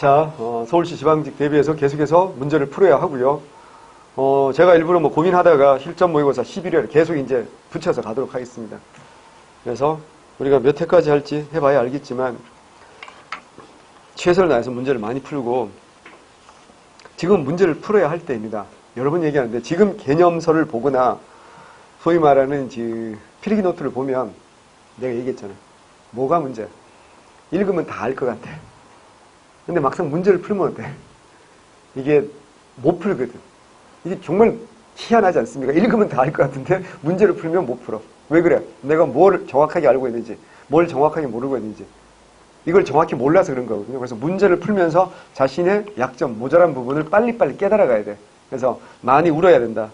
자, 서울시 지방직 대비해서 계속해서 문제를 풀어야 하고요. 제가 일부러 뭐 고민하다가 실전 모의고사 11월 계속 이제 붙여서 가도록 하겠습니다. 그래서 우리가 몇 회까지 할지 해봐야 알겠지만 최선을 다해서 문제를 많이 풀고 지금 문제를 풀어야 할 때입니다. 여러 번 얘기하는데 지금 개념서를 보거나 소위 말하는 필기 노트를 보면 내가 얘기했잖아요. 뭐가 문제야? 읽으면 다 알 것 같아. 근데 막상 문제를 풀면 어때? 이게 못 풀거든. 이게 정말 희한하지 않습니까? 읽으면 다 알 것 같은데 문제를 풀면 못 풀어. 왜 그래? 내가 뭘 정확하게 알고 있는지, 뭘 정확하게 모르고 있는지 이걸 정확히 몰라서 그런 거거든요. 그래서 문제를 풀면서 자신의 약점, 모자란 부분을 빨리빨리 깨달아 가야 돼. 그래서 많이 울어야 된다.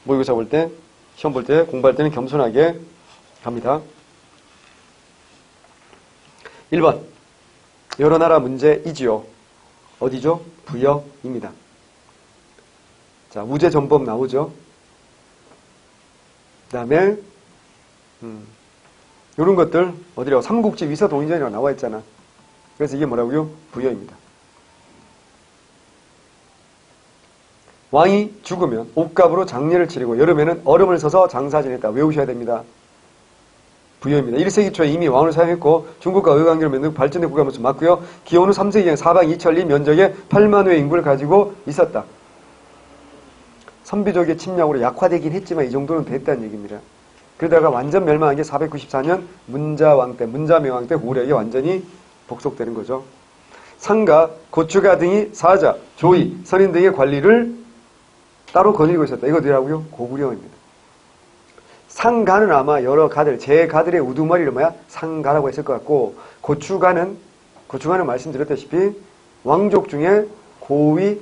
모의고사 볼 때, 시험 볼 때, 공부할 때는 겸손하게 갑니다. 1번. 여러 나라 문제이지요. 어디죠? 부여입니다. 자, 우제전법 나오죠. 그 다음에 이런 것들 어디라고? 삼국지 위서동인전이라고 나와 있잖아. 그래서 이게 뭐라고요? 부여입니다. 왕이 죽으면 옷값으로 장례를 치르고 여름에는 얼음을 써서 장사 지냈다. 외우셔야 됩니다. 부여입니다. 1세기 초에 이미 왕을 사용했고 중국과 의관계를 맺는 발전된 국가 모습 맞고요. 기원 후 3세기엔 사방 2천리 면적의 8만 회의 인구를 가지고 있었다. 선비족의 침략으로 약화되긴 했지만 이 정도는 됐다는 얘기입니다. 그러다가 완전 멸망한 게 494년 문자왕 때, 문자명왕 때 고구려에게 완전히 복속되는 거죠. 상가, 고추가 등이 사자, 조이, 선인 등의 관리를 따로 거느리고 있었다. 이거 어디라고요? 고구려입니다. 상가는 아마 여러 가들, 제 가들의 우두머리를 상가라고 했을 것 같고, 고추가는 말씀드렸다시피 왕족 중에 고위,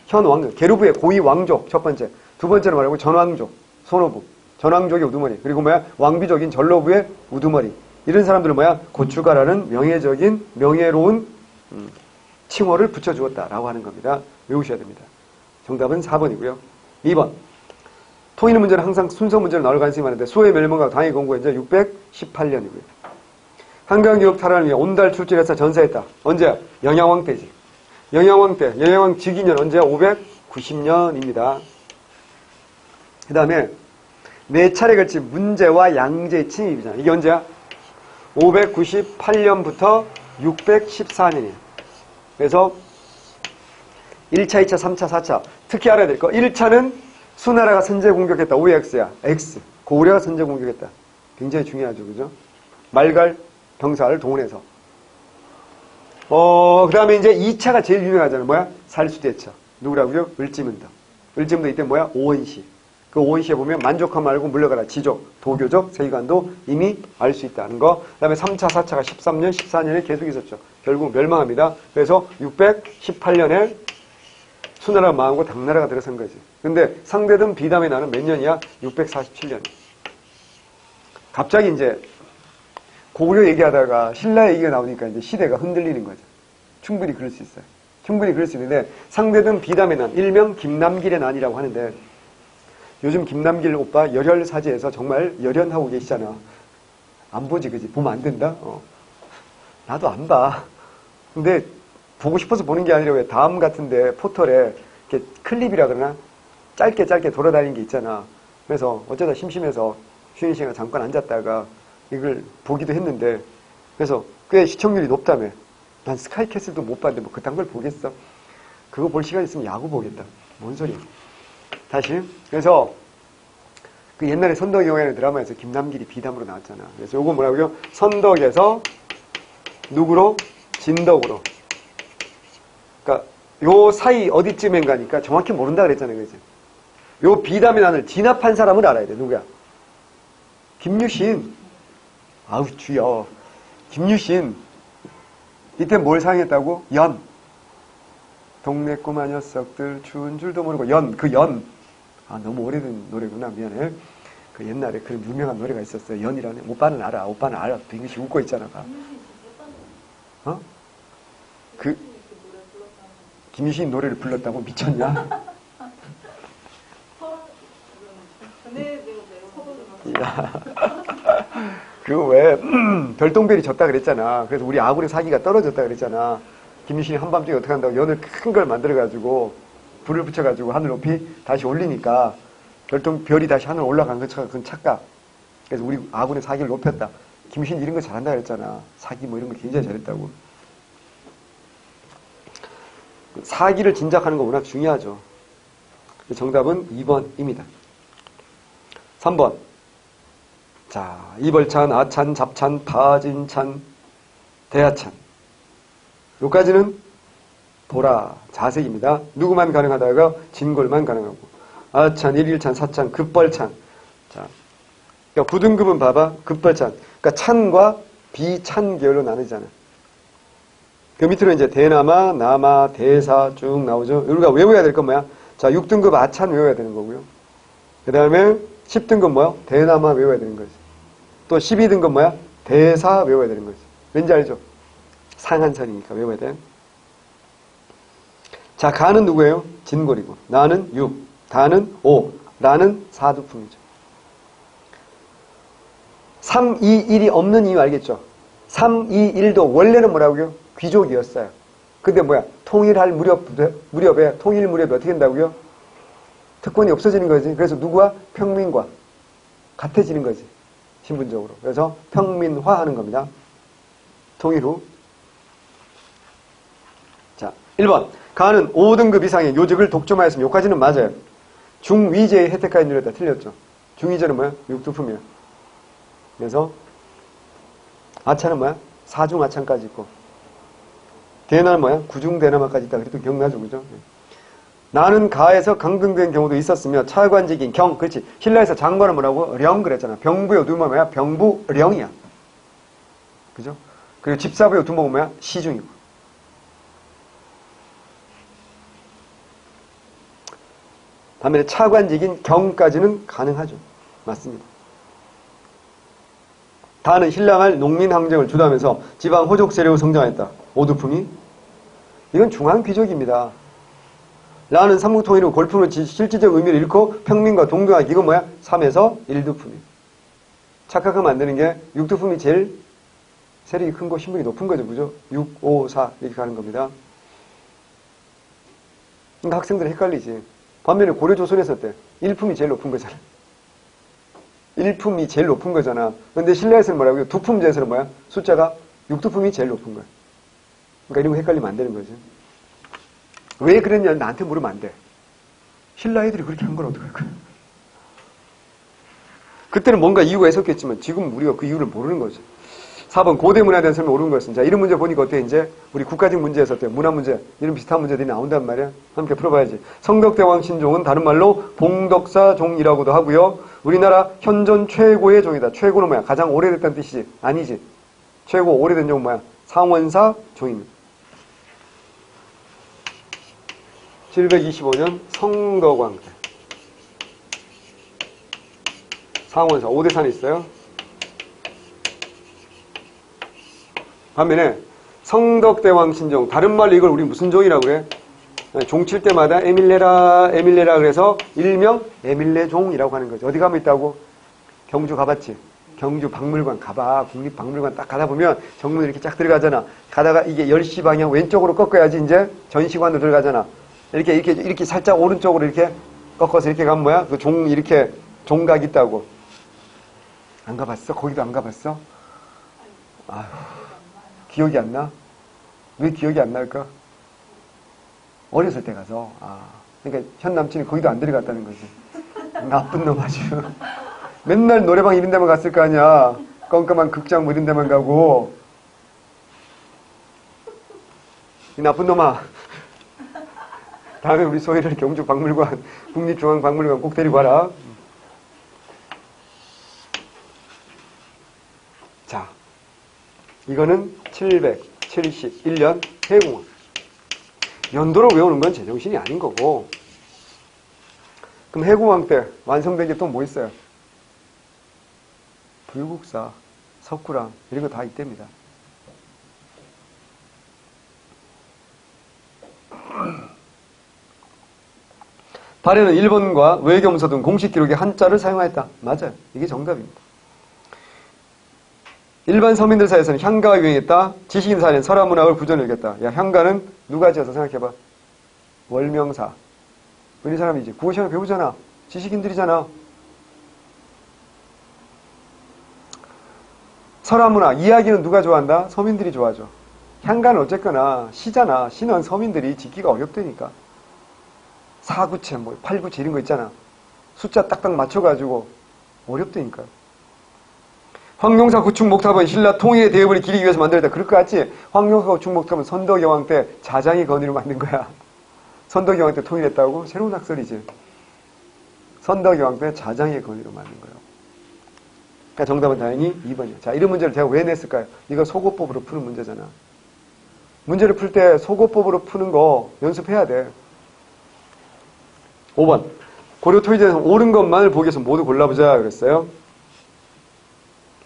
현 왕족, 게르부의 고위 왕족 첫 번째, 두 번째로 말하고 전왕족, 손오부, 전왕족의 우두머리, 그리고 왕비족인 전로부의 우두머리, 이런 사람들을 고추가라는 명예적인 명예로운 칭호를 붙여주었다라고 하는 겁니다. 외우셔야 됩니다. 정답은 4번이고요. 2번. 통일 문제는 항상 순서 문제로 나올 가능성이 많은데 수호의 멸망과 당의 공고가 이제 618년이고요. 한강교육 탈환을 위해 온달 출전해서 전사했다. 언제? 영양왕 때지. 영양왕 때, 영양왕 즉위년 언제야? 590년입니다. 그 다음에 네 차례 걸친 문제와 양제의 침입이잖아. 이게 언제야? 598년부터 614년이에요. 그래서 1차, 2차, 3차, 4차. 특히 알아야 될 거. 1차는 수나라가 선제 공격했다. OX야. X. 고구려가 선제 공격했다. 굉장히 중요하죠. 그죠? 말갈, 병사를 동원해서. 그 다음에 이제 2차가 제일 유명하잖아요. 살수대처. 누구라고요? 을지문덕. 을지문덕 이때 오원시. 그 오원시에 보면 만족함 말고 물러가라. 지족, 도교적, 세계관도 이미 알 수 있다는 거. 그 다음에 3차, 4차가 13년, 14년에 계속 있었죠. 결국 멸망합니다. 그래서 618년에 수나라가 망하고 당나라가 들어선 거지. 근데 상대든 비담의 나는 몇 년이야? 647년. 갑자기 이제 고구려 얘기하다가 신라 얘기가 나오니까 이제 시대가 흔들리는 거죠. 충분히 그럴 수 있어요. 충분히 그럴 수 있는데 상대든 비담의 난, 일명 김남길의 난이라고 하는데 요즘 김남길 오빠 열혈사제에서 정말 열연하고 계시잖아. 안 보지, 그지? 보면 안 된다? 나도 안 봐. 근데 보고 싶어서 보는 게 아니라 왜 다음 같은데 포털에 이렇게 클립이라 그러나 짧게 돌아다니는 게 있잖아. 그래서 어쩌다 심심해서 쉬는 시간에 잠깐 앉았다가 이걸 보기도 했는데 그래서 꽤 시청률이 높다며. 난 스카이캐슬도 못 봤는데 뭐 그딴 걸 보겠어? 그거 볼 시간 있으면 야구 보겠다. 뭔 소리야. 다시. 그래서 그 옛날에 선덕의 영화라는 드라마에서 김남길이 비담으로 나왔잖아. 그래서 요거 뭐라고요? 선덕에서 누구로? 진덕으로. 그러니까 요 사이 어디쯤엔 가니까 정확히 모른다 그랬잖아요. 그지? 요 비담의 난을 진압한 사람을 알아야 돼. 누구야? 김유신. 아우 주여. 김유신. 이때 뭘 사용했다고? 연. 동네 꼬마 녀석들 추운 줄도 모르고 연. 그 연. 아 너무 오래된 노래구나. 미안해. 그 옛날에 그런 유명한 노래가 있었어요. 연이라는. 오빠는 알아. 오빠는 알아. 빙시 웃고 있잖아. 어? 김유신 노래를 불렀다고? 미쳤냐? 그 왜 별똥별이 졌다 그랬잖아. 그래서 우리 아군의 사기가 떨어졌다 그랬잖아. 김유신이 한밤중에 어떻게 한다고 연을 큰 걸 만들어가지고 불을 붙여가지고 하늘 높이 다시 올리니까 별이 다시 하늘 올라간 것처럼 그건 착각. 그래서 우리 아군의 사기를 높였다. 김유신이 이런 거 잘한다 그랬잖아. 사기 뭐 이런 거 굉장히 잘했다고. 사기를 진작하는 거 워낙 중요하죠. 정답은 2번입니다. 3번. 자, 이벌찬, 아찬, 잡찬, 파진찬, 대하찬. 여기까지는 보라, 자색입니다. 누구만 가능하다가 진골만 가능하고. 아찬, 일일찬, 사찬, 급벌찬. 자, 그러니까 9등급은 봐봐. 급벌찬. 그러니까 찬과 비찬 계열로 나누잖아. 그 밑으로 이제 대나마, 나마, 대사 쭉 나오죠. 우리가 외워야 될 건 뭐야? 자, 6등급 아찬 외워야 되는 거고요. 그 다음에 10등급 뭐야? 대나마 외워야 되는 거지. 또 12등급 뭐야? 대사 외워야 되는 거지. 왠지 알죠? 상한선이니까 외워야 돼. 자, 가는 누구예요? 진골이고. 나는 6, 다는 5, 라는 사두품이죠. 3, 2, 1이 없는 이유 알겠죠? 3, 2, 1도 원래는 뭐라고요? 귀족이었어요. 근데 뭐야? 통일할 무렵에 통일 무렵에 어떻게 된다고요? 특권이 없어지는 거지. 그래서 누구와? 평민과 같아지는 거지. 신분적으로. 그래서 평민화하는 겁니다. 통일 후. 자, 1번. 가는 5등급 이상의 요직을 독점하였으면 여기까지는 맞아요. 중위제의 혜택까지 누렸다. 틀렸죠. 중위제는 뭐야? 육두품이야. 그래서 아차는 뭐야? 사중아찬까지 있고 대나는 뭐야? 구중대나마까지 있다. 그래도 기억나죠, 그죠? 나는 가에서 강등된 경우도 있었으며 차관직인 경, 그렇지. 신라에서 장관은 뭐라고? 령 그랬잖아. 병부요 두모 뭐야? 병부령이야. 그죠? 그리고 집사부요 두모 뭐야? 시중이고. 반면에 차관직인 경까지는 가능하죠. 맞습니다. 다는 신라말 농민항쟁을 주도하면서 지방 호족 세력을 성장했다. 오두품이. 이건 중앙귀족입니다. 라는 삼국통일 후 골품의 실질적 의미를 잃고 평민과 동등하기. 이건 뭐야? 3에서 1두품이. 착각하면 안 되는 게 6두품이 제일 세력이 큰 거, 신분이 높은 거죠. 그죠? 6, 5, 4 이렇게 가는 겁니다. 그러니까 학생들은 헷갈리지. 반면에 고려조선에서 어때? 1품이 제일 높은 거잖아. 1품이 제일 높은 거잖아. 근데 신라에서는 뭐라고요? 두품제에서는 뭐야? 숫자가 6두품이 제일 높은 거야. 그러니까 이런 거 헷갈리면 안 되는 거지. 왜 그랬냐? 나한테 물으면 안 돼. 신라 애들이 그렇게 한 건 어떡할 거야? 그때는 뭔가 이유가 있었겠지만 지금 우리가 그 이유를 모르는 거죠. 4번 고대 문화에 대한 설명 옳은 것은. 자, 이런 문제 보니까 어때? 이제 우리 국가적 문제에서 어때? 문화 문제 이런 비슷한 문제들이 나온단 말이야. 함께 풀어봐야지. 성덕대왕 신종은 다른 말로 봉덕사 종이라고도 하고요. 우리나라 현존 최고의 종이다. 최고는 뭐야? 가장 오래됐다는 뜻이지? 아니지. 최고 오래된 종은 뭐야? 상원사 종입니다. 725년 성덕왕 때 상원사 오대산에 있어요. 반면에 성덕대왕 신종, 다른 말로 이걸 우리 무슨 종이라고 그래? 종칠 때마다 에밀레라 그래서 일명 에밀레종이라고 하는 거죠. 어디 가면 있다고? 경주 가봤지? 경주 박물관 가봐. 국립박물관 딱 가다 보면 정문 이렇게 쫙 들어가잖아. 가다가 이게 10시 방향 왼쪽으로 꺾어야지 이제 전시관으로 들어가잖아. 이렇게 살짝 오른쪽으로 이렇게 꺾어서 이렇게 가면 뭐야? 그 종, 이렇게 종각 있다고. 안 가봤어? 거기도 안 가봤어? 아휴, 기억이 안 나? 왜 기억이 안 날까? 어렸을 때 가서. 그러니까 현 남친이 거기도 안 들어갔다는 거지. 나쁜 놈 아주. 맨날 노래방 이런 데만 갔을 거 아니야. 껌껌한 극장 뭐 이런 데만 가고. 이 나쁜 놈아. 다음에 우리 소희를 경주박물관, 국립중앙박물관 꼭 데리고 와라. 자, 이거는 771년 해공왕. 연도를 외우는 건 제정신이 아닌 거고. 그럼 해공왕 때 완성된 게 또 뭐 있어요? 불국사, 석굴암 이런 거 다 이때입니다. 발해는 일본과 외교문서 등 공식 기록에 한자를 사용하였다. 맞아요. 이게 정답입니다. 일반 서민들 사이에서는 향가가 유행했다. 지식인 사이에는 설화문학을 부존을 여겼다. 야, 향가는 누가 지어서 생각해봐. 월명사. 우리 사람이지. 국어 시험에 배우잖아. 지식인들이잖아. 설화문학. 이야기는 누가 좋아한다? 서민들이 좋아하죠. 향가는 어쨌거나 시잖아. 시는 서민들이 짓기가 어렵다니까. 4구체, 뭐 8구체 이런 거 있잖아. 숫자 딱딱 맞춰가지고 어렵다니까. 황룡사 구축 목탑은 신라 통일의 대업을 기리기 위해서 만들었다. 그럴 것 같지? 황룡사 구축 목탑은 선덕여왕 때 자장의 건의로 만든 거야. 선덕여왕 때 통일했다고? 새로운 학설이지. 선덕여왕 때 자장의 건의로 만든 거예요. 그러니까 정답은 당연히 2번이에요. 자, 이런 문제를 제가 왜 냈을까요? 이거 소거법으로 푸는 문제잖아. 문제를 풀 때 소거법으로 푸는 거 연습해야 돼. 5번. 고려 토지에서 옳은 것만을 보기 위해서 모두 골라보자 그랬어요.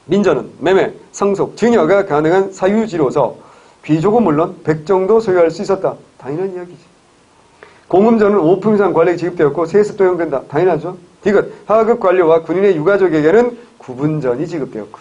민전은 매매, 상속, 증여가 가능한 사유지로서 귀족은 물론 백정도 소유할 수 있었다. 당연한 이야기지. 공금전은 5품 이상 관리에 지급되었고 세습 도용된다. 당연하죠. 디귿, 하급 관료와 군인의 유가족에게는 구분전이 지급되었고.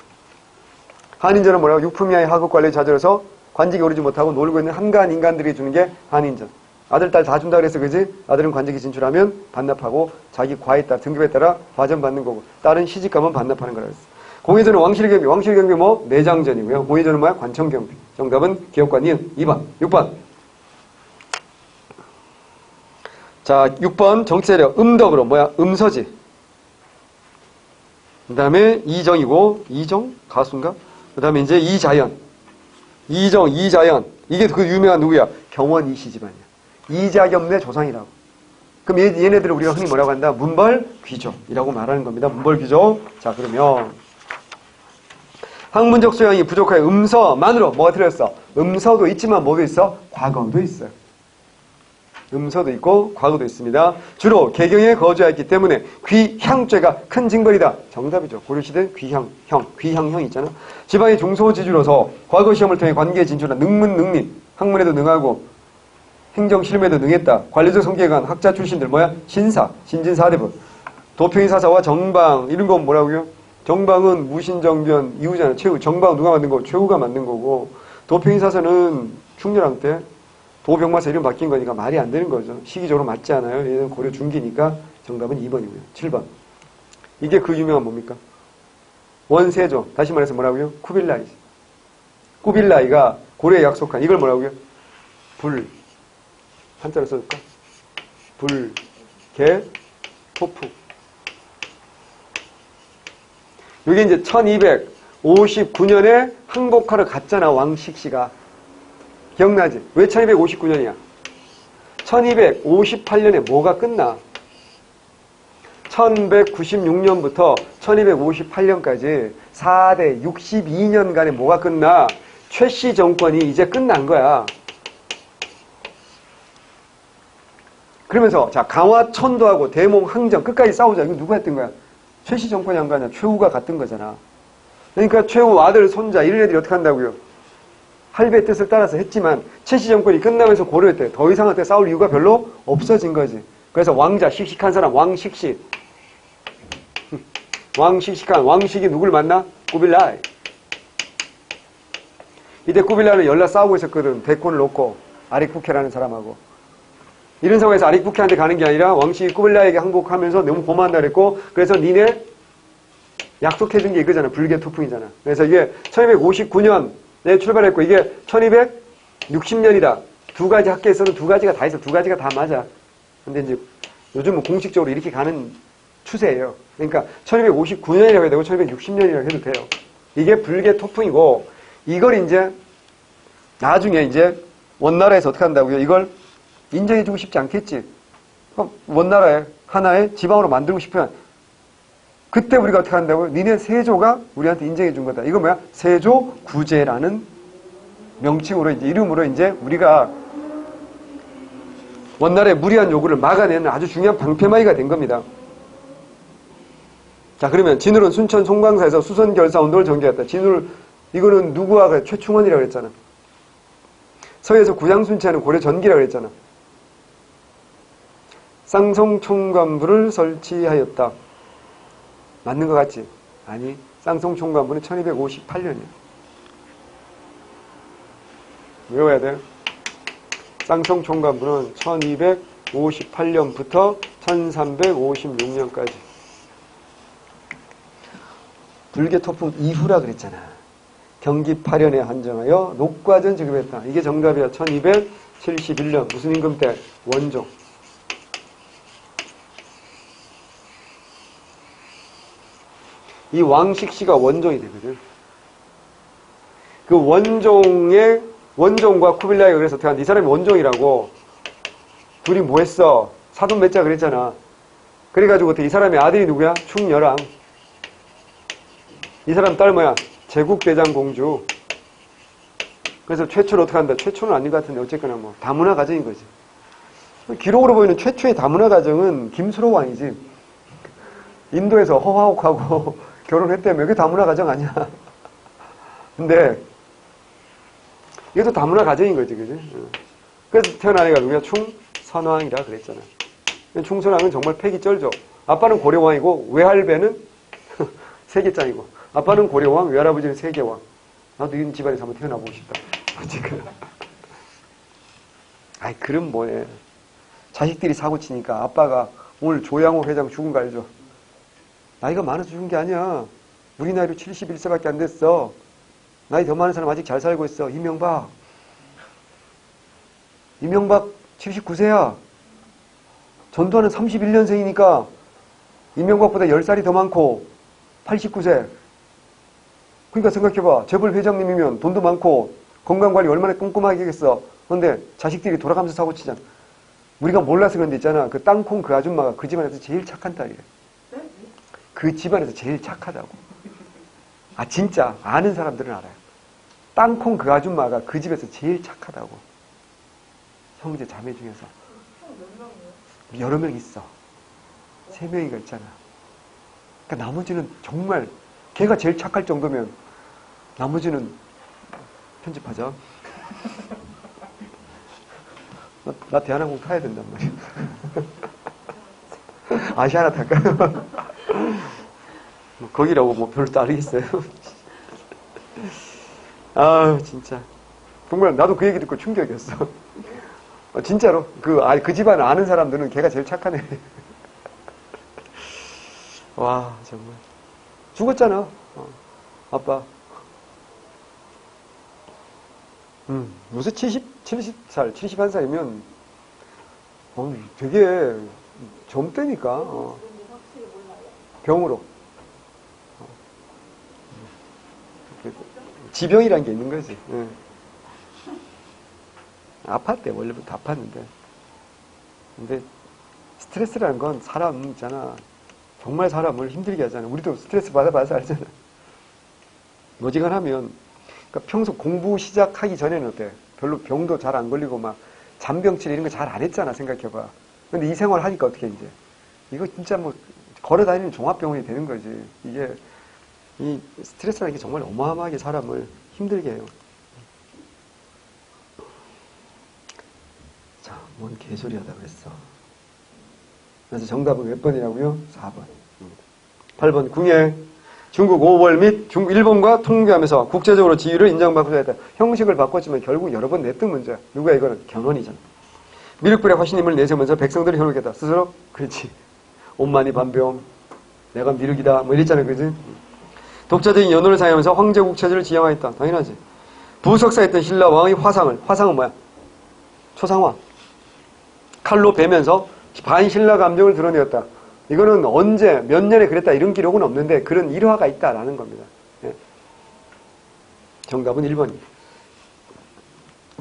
한인전은 뭐라고? 6품 이하의 하급 관리에 자절해서 관직에 오르지 못하고 놀고 있는 한가한 인간들이 주는 게 한인전. 아들, 딸 다 준다 그래서 그지? 아들은 관직에 진출하면 반납하고 자기 과에 따라 등급에 따라 과전 받는 거고 딸은 시집가면 반납하는 거라 그랬어. 공회전은 왕실경비. 왕실경비 뭐? 내장전이고요. 공회전은 뭐야? 관청경비. 정답은 기업과 니은 2번. 6번. 자, 6번 정치세력 음덕으로 뭐야? 음서지. 그 다음에 이정이고 이정? 가수인가? 그 다음에 이제 이자연. 이정, 이자연. 이게 그 유명한 누구야? 경원 이씨 집안이야. 이자겸네 조상이라고. 그럼 얘네들을 우리가 흔히 뭐라고 한다? 문벌 귀족이라고 말하는 겁니다. 문벌 귀족. 자, 그러면 학문적 소양이 부족하여 음서만으로 뭐가 틀렸어? 음서도 있지만 뭐도 있어? 과거도 있어요. 음서도 있고 과거도 있습니다. 주로 개경에 거주하였기 때문에 귀향죄가 큰 징벌이다. 정답이죠. 고려시대 귀향형 있잖아. 지방의 중소지주로서 과거 시험을 통해 관계에 진출한 능문능민, 학문에도 능하고 행정실무에도 능했다. 관리적 성격에 관한 학자 출신들 뭐야? 신사, 신진사대부, 도평이사사와 정방 이런 건 뭐라고요? 정방은 무신정변 이후잖아. 최후. 정방은 누가 만든 거고? 최후가 만든 거고. 도평이사사는 충렬왕 때 도병마사 이름 바뀐 거니까 말이 안 되는 거죠. 시기적으로 맞지 않아요. 얘는 고려 중기니까 정답은 2번이고요. 7번. 이게 그 유명한 뭡니까? 원세조. 다시 말해서 뭐라고요? 쿠빌라이지. 쿠빌라이가 고려에 약속한 이걸 뭐라고요? 불. 한자로 써줄까? 불, 개, 토프. 이게 이제 1259년에 항복하러 갔잖아, 왕식씨가. 기억나지? 왜 1259년이야? 1258년에 뭐가 끝나? 1196년부터 1258년까지 4대 62년간에 뭐가 끝나? 최씨 정권이 이제 끝난 거야. 그러면서 자 강화 천도하고 대몽 항정 끝까지 싸우자. 이거 누가 했던 거야? 최씨 정권이 한 거 아니야. 최후가 갔던 거잖아. 그러니까 최후 아들 손자 이런 애들이 어떻게 한다고요? 할배의 뜻을 따라서 했지만 최씨 정권이 끝나면서 고려 때 더 이상 한테 싸울 이유가 별로 없어진 거지. 그래서 왕자 씩씩한 사람 왕식시. 왕식식한 왕식이 누굴 만나? 꾸빌라이. 이때 꾸빌라이는 연락 싸우고 있었거든. 대권을 놓고 아릭부케라는 사람하고. 이런 상황에서 아릭부케한테 가는 게 아니라 왕식이 꾸빌라이에게 항복하면서 너무 고마운다 그랬고 그래서 니네 약속해준 게 이거잖아. 불개 토풍이잖아. 그래서 이게 1259년에 출발했고 이게 1260년이다. 두 가지 학계에서는 두 가지가 다 있어. 두 가지가 다 맞아. 근데 이제 요즘은 공식적으로 이렇게 가는 추세예요. 그러니까 1259년이라고 해도 되고 1260년이라고 해도 돼요. 이게 불개 토풍이고 이걸 이제 나중에 이제 원나라에서 어떻게 한다고요? 이걸 인정해주고 싶지 않겠지. 원나라에 하나의 지방으로 만들고 싶으면 그때 우리가 어떻게 한다고요? 니네 세조가 우리한테 인정해준 거다. 이거 뭐야? 세조구제라는 명칭으로 이제 이름으로 이제 우리가 원나라의 무리한 요구를 막아내는 아주 중요한 방패막이가 된 겁니다. 자 그러면 진울은 순천 송광사에서 수선결사 운동을 전개했다. 진울 이거는 누구와 최충원이라고 그랬잖아. 서해에서 구장순치하는 고려 전기라고 그랬잖아. 쌍성총관부를 설치하였다. 맞는 것 같지? 아니, 쌍성총관부는 1258년이야. 외워야 돼. 쌍성 총관부는 1258년부터 1356년까지. 불교 토풍 이후라 그랬잖아. 경기 8년에 한정하여 녹과전 지급했다. 이게 정답이야. 1271년 무슨 임금 때? 원종. 이 왕식씨가 원종이 되거든. 그 원종과 쿠빌라이가 그래서 어떻게 하는데 이 사람이 원종이라고 둘이 뭐 했어? 사돈 맺자 그랬잖아. 그래가지고 어떻게 이 사람의 아들이 누구야? 충여랑. 이 사람 딸 뭐야? 제국대장 공주. 그래서 최초로 어떻게 한다? 최초는 아닌 것 같은데 어쨌거나 뭐 다문화 가정인 거지. 기록으로 보이는 최초의 다문화 가정은 김수로 왕이지. 인도에서 허화옥하고 결혼했다며. 이게 다문화 가정 아니야. 근데 이것도 다문화 가정인 거지, 그지? 그래서 태어난 애가 누구야? 충선왕이라 그랬잖아. 충선왕은 정말 패기 쩔죠. 아빠는 고려왕이고 외할배는 세계짱이고, 아빠는 고려왕, 외할아버지는 세계왕. 나도 이런 집안에서 한번 태어나보고 싶다. 지금. 아이, 그럼 뭐해. 자식들이 사고치니까 아빠가 오늘 조양호 회장 죽은 거 알죠? 나이가 많아서 죽은 게 아니야. 우리 나이로 71세밖에 안 됐어. 나이 더 많은 사람 아직 잘 살고 있어. 이명박 79세야. 전두환은 31년생이니까 이명박보다 10살이 더 많고 89세. 그러니까 생각해봐. 재벌 회장님이면 돈도 많고 건강관리 얼마나 꼼꼼하게 하겠어. 그런데 자식들이 돌아가면서 사고치잖아. 우리가 몰라서 그런 데 있잖아. 그 땅콩 그 아줌마가 그 집안에서 제일 착한 딸이래. 그 집안에서 제일 착하다고. 아, 진짜 아는 사람들은 알아요. 땅콩 그 아줌마가 그 집에서 제일 착하다고. 형제 자매 중에서. 여러 명 있어. 3명이가 있잖아. 그러니까 나머지는 정말 걔가 제일 착할 정도면 나머지는 편집하자. 나 대한항공 타야 된단 말이야. 아시아나 탈까요? 뭐 거기라고 뭐 별로 따르겠어요. 아, 진짜. 정말 나도 그 얘기 듣고 충격이었어. 진짜로. 그 집안 아는 사람들은 걔가 제일 착하네. 와, 정말. 죽었잖아. 아빠. 요새 70살, 71살이면, 되게 젊다니까. 병으로. 지병이란 게 있는 거지. 아팠대. 원래부터 아팠는데. 근데 스트레스라는 건 사람 있잖아. 정말 사람을 힘들게 하잖아. 우리도 스트레스 받아봐서 알잖아. 어지간하면, 그러니까 평소 공부 시작하기 전에는 어때? 별로 병도 잘 안 걸리고 막 잔병치레 이런 거 잘 안 했잖아. 생각해봐. 근데 이 생활 하니까 어떻게 이제? 이거 진짜 뭐 걸어 다니는 종합병원이 되는 거지. 이게 이 스트레스라는 게 정말 어마어마하게 사람을 힘들게 해요. 자, 뭔 개소리 하다 그랬어. 그래서 정답은 몇 번이라고요? 4번. 8번 궁예. 중국 5월 및 일본과 통교하면서 국제적으로 지위를 인정받고자 했다. 형식을 바꿨지만 결국 여러 번 냈던 문제야. 누가 이거는? 견훤이잖아. 미륵불의 화신임을 내세우면서 백성들을 현혹했다. 스스로? 그렇지. 온만이 반병. 내가 미륵이다. 뭐 이랬잖아. 그지? 독자적인 연호를 사용하면서 황제국 체제를 지향하였다. 당연하지. 부석사했던 신라 왕의 화상은 뭐야? 초상화. 칼로 베면서 반신라 감정을 드러내었다. 이거는 언제 몇 년에 그랬다 이런 기록은 없는데 그런 일화가 있다라는 겁니다. 예. 정답은 1번입니다.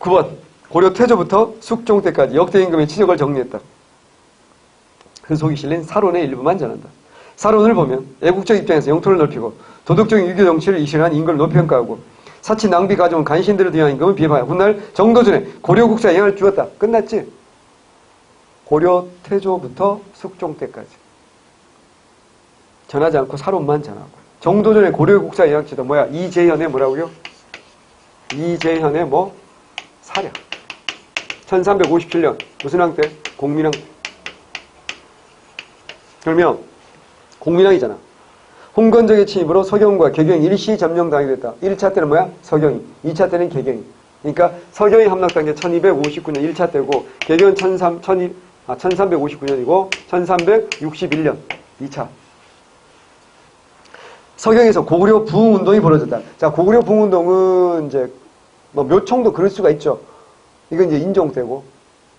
9번 고려 태조부터 숙종 때까지 역대 임금의 치적을 정리했다. 그 속이 실린 사론의 일부만 전한다. 사론을 보면 애국적 입장에서 영토를 넓히고 도덕적인 유교 정치를 이실한 임금을 높이평가하고 사치 낭비 가져온 간신들을 대한 임금을 비판하여 훗날 정도전에 고려 국사에 영향을 주었다. 끝났지? 고려 태조부터 숙종 때까지. 전하지 않고 사론만 전하고. 정도전에 고려 국사에 영향을 주다. 뭐야? 이재현의 뭐라고요? 이재현의 뭐? 사략. 1357년. 무슨 왕 때? 공민왕. 그러면 공민왕이잖아. 홍건적의 침입으로 서경과 개경이 일시 점령당하게 됐다. 1차 때는 뭐야? 서경이. 2차 때는 개경이. 그러니까 서경이 함락된 게 1259년 1차 때고 개경은 1359년이고 1361년 2차. 서경에서 고구려 부흥운동이 벌어졌다. 자, 고구려 부흥운동은 이제 뭐 묘청도 그럴 수가 있죠. 이건 이제 인종때고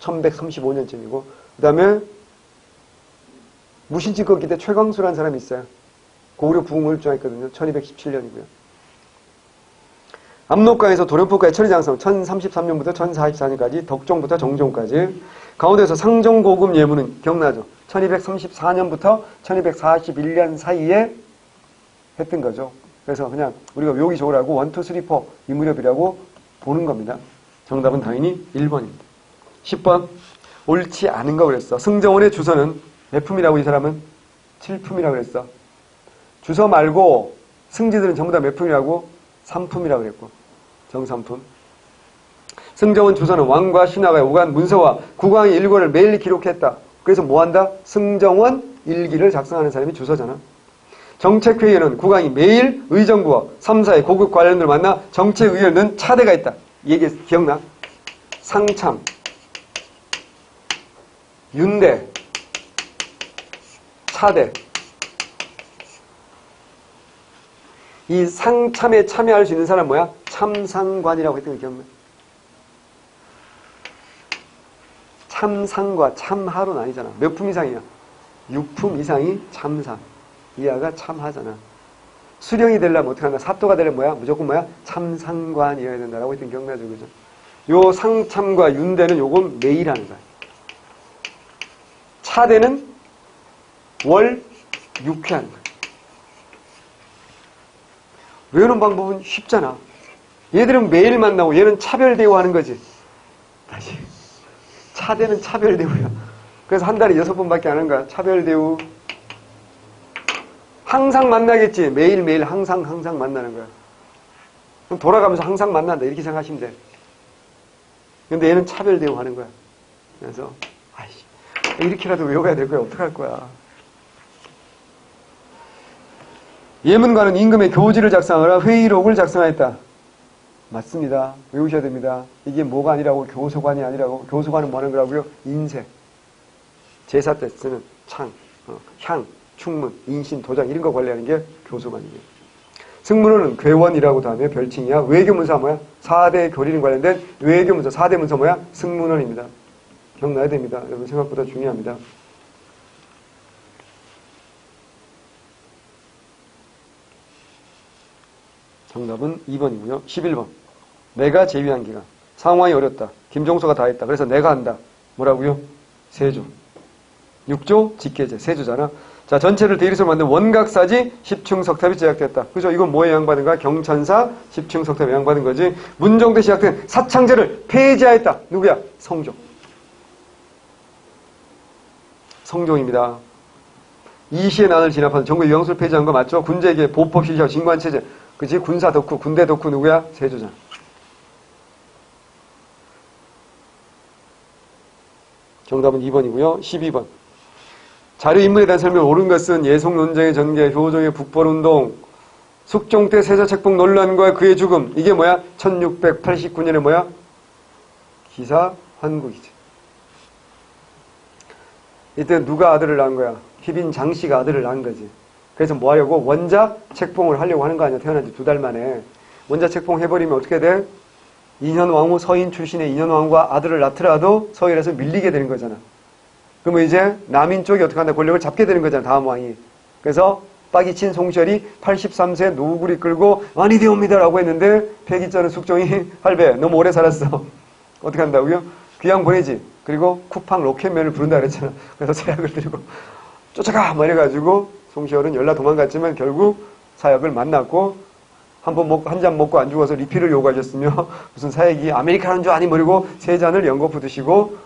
1135년쯤이고 그 다음에 무신직거기 때 최광수라는 사람이 있어요. 고구려 부흥을 주장했거든요. 1217년이고요. 압록강에서 도련포까지 천리장성 1033년부터 1044년까지 덕종부터 정종까지 가운데서 상정고금 예문은 기억나죠? 1234년부터 1241년 사이에 했던 거죠. 그래서 그냥 우리가 외우기 좋으라고 1, 2, 3, 4 이 무렵이라고 보는 겁니다. 정답은 당연히 1번입니다. 10번 옳지 않은 거 그랬어. 승정원의 주서는 몇 품이라고 이 사람은? 7품이라고 그랬어. 주서 말고 승지들은 전부 다 몇 품이라고? 3품이라고 그랬고 정삼품. 승정원 주서는 왕과 신하가 오간 문서와 국왕의 일과를 매일 기록했다. 그래서 뭐한다? 승정원 일기를 작성하는 사람이 주서잖아. 정책회의에는 국왕이 매일 의정부와 3사의 고급 관련들을 만나 정책 의견을 넣은 차대가 있다. 이 얘기 기억나? 상참, 윤대, 차대. 이 상참에 참여할 수 있는 사람 뭐야? 참상관이라고 했던 거 기억나? 참상과 참하로는 아니잖아. 몇 품 이상이야? 6품 이상이 참상. 이하가 참하잖아. 수령이 되려면 어떻게 한다? 사또가 되려면 뭐야? 무조건 뭐야? 참상관이어야 된다라고 했던 기억나죠? 그죠? 요 상참과 윤대는 요건 매일 하는 거야. 차대는 월 6회 하는 거야. 외우는 방법은 쉽잖아. 얘들은 매일 만나고 얘는 차별 대우하는 거지. 다시. 차대는 차별 대우야. 그래서 한 달에 6번밖에 안 하는 거야. 차별 대우. 항상 만나겠지. 매일매일 항상 만나는 거야. 그럼 돌아가면서 항상 만난다. 이렇게 생각하시면 돼. 근데 얘는 차별 대우하는 거야. 그래서 아이씨 이렇게라도 외워야 될 거야. 어떡할 거야. 예문관은 임금의 교지를 작성하라 회의록을 작성하였다. 맞습니다. 외우셔야 됩니다. 이게 뭐가 아니라고? 교소관이 아니라고. 교소관은 뭐 하는 거라고요? 인쇄. 제사 때 쓰는 창, 향, 충문, 인신, 도장 이런 거 관리하는 게 교소관이에요. 승문호는 괴원이라고도 하며 별칭이야. 외교문서가 뭐야? 4대 교리는 관련된 외교문서. 4대 문서 뭐야? 승문원입니다. 기억나야 됩니다. 여러분 생각보다 중요합니다. 정답은 2번이고요. 11번. 내가 제위한 기간. 상황이 어렵다. 김종서가 다 했다. 그래서 내가 한다. 뭐라고요? 세조. 6조 직계제. 세조잖아. 자, 전체를 대리소로 만든 원각사지 10충 석탑이 제작됐다. 그죠? 이건 뭐에 영향받은 거야? 경천사 10충 석탑에 영향받은 거지. 문종 때 시작된 사창제를 폐지하였다. 누구야? 성종. 성종입니다. 이시의 난을 진압하는 전국 유황술 폐지한 거 맞죠? 군제계, 보법 실시하고 진관체제. 그치? 군사 덕후, 군대 덕후 누구야? 세조잖아. 정답은 2번이고요. 12번. 자료 인물에 대한 설명을 옳은 것은 예송 논쟁의 전개, 효종의 북벌운동, 숙종 때 세자책봉 논란과 그의 죽음. 이게 뭐야? 1689년에 뭐야? 기사 환국이지. 이때 누가 아들을 낳은 거야? 희빈 장씨가 아들을 낳은 거지. 그래서 뭐 하려고? 원자 책봉을 하려고 하는 거 아니야? 태어난 지 2달 만에. 원자 책봉 해버리면 어떻게 돼? 인현왕후 서인 출신의 인현왕후가 아들을 낳더라도 서인에서 밀리게 되는 거잖아. 그러면 이제 남인 쪽이 어떻게 한다? 권력을 잡게 되는 거잖아. 다음 왕이. 그래서 빠기친 송시열이 83세 노구리 끌고 왕이 되옵니다라고 했는데 폐기자는 숙종이 할배 너무 오래 살았어. 어떻게 한다고요? 귀양 보내지. 그리고 쿠팡 로켓맨을 부른다 그랬잖아. 그래서 사약을 들고 쫓아가! 뭐 이래가지고 송시열은 연락 도망갔지만 결국 사약을 만났고 한 잔 먹고 안 죽어서 리필을 요구하셨으며 무슨 사약이 아메리카노인 줄 아니 모르고 3잔을 연거푸 드시고